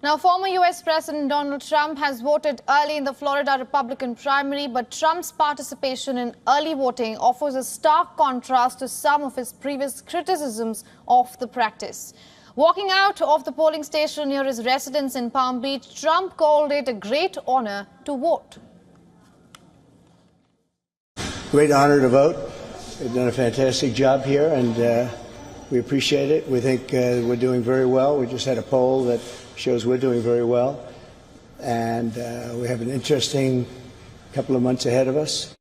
Now, former U.S. President Donald Trump has voted early in the Florida Republican primary, but Trump's participation in early voting offers a stark contrast to some of his previous criticisms of the practice. Walking out of the polling station near his residence in Palm Beach, Trump called it a great honor to vote. Great honor to vote. They've done a fantastic job here, and we appreciate it. We think we're doing very well. We just had a poll that shows we're doing very well, and we have an interesting couple of months ahead of us.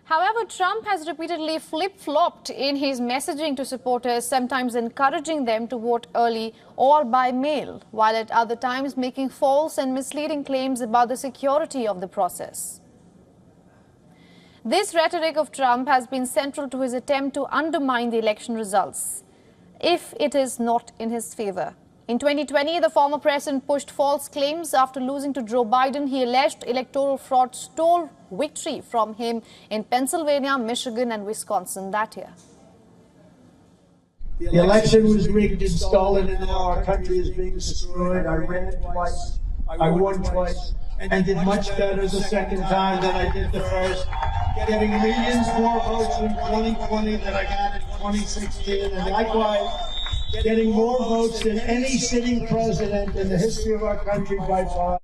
However, Trump has repeatedly flip-flopped in his messaging to supporters, sometimes encouraging them to vote early or by mail, while at other times making false and misleading claims about the security of the process. This rhetoric of Trump has been central to his attempt to undermine the election results, if it is not in his favor. In 2020, the former president pushed false claims after losing to Joe Biden. He alleged electoral fraud stole victory from him in Pennsylvania, Michigan, and Wisconsin that year. The election was rigged and stolen, and now our country is being destroyed. I ran twice, I won twice, and did much better the second time than I did the first, getting millions more votes in 2020 than I got in 2016, and likewise getting more votes than any sitting president in the history of our country by far.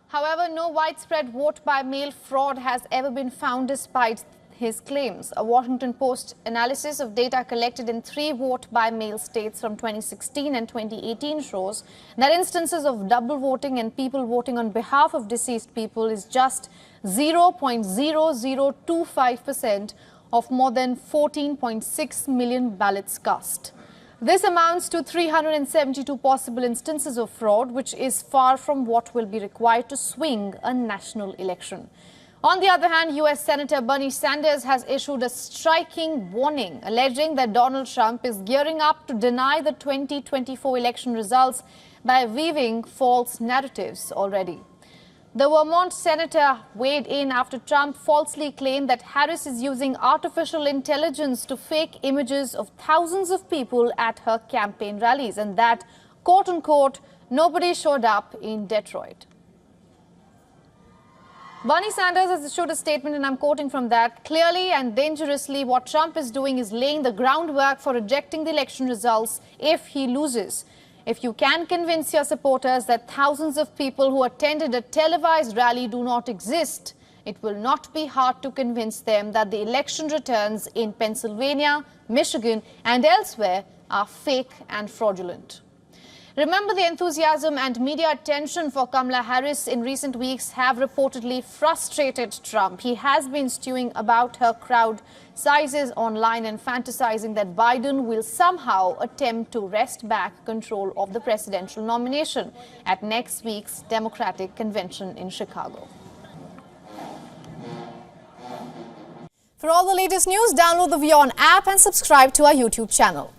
However, no widespread vote-by-mail fraud has ever been found despite his claims. A Washington Post analysis of data collected in 3 vote-by-mail states from 2016 and 2018 shows that instances of double voting and people voting on behalf of deceased people is just 0.0025% of more than 14.6 million ballots cast. This amounts to 372 possible instances of fraud, which is far from what will be required to swing a national election. On the other hand, U.S. Senator Bernie Sanders has issued a striking warning, alleging that Donald Trump is gearing up to deny the 2024 election results by weaving false narratives already. The Vermont senator weighed in after Trump falsely claimed that Harris is using artificial intelligence to fake images of thousands of people at her campaign rallies, and that, quote-unquote, nobody showed up in Detroit. Bernie Sanders has issued a statement, and I'm quoting from that. Clearly and dangerously, what Trump is doing is laying the groundwork for rejecting the election results if he loses. If you can convince your supporters that thousands of people who attended a televised rally do not exist, it will not be hard to convince them that the election returns in Pennsylvania, Michigan, and elsewhere are fake and fraudulent. Remember, the enthusiasm and media attention for Kamala Harris in recent weeks have reportedly frustrated Trump. He has been stewing about her crowd sizes online and fantasizing that Biden will somehow attempt to wrest back control of the presidential nomination at next week's Democratic convention in Chicago. For all the latest news, download the WION app and subscribe to our YouTube channel.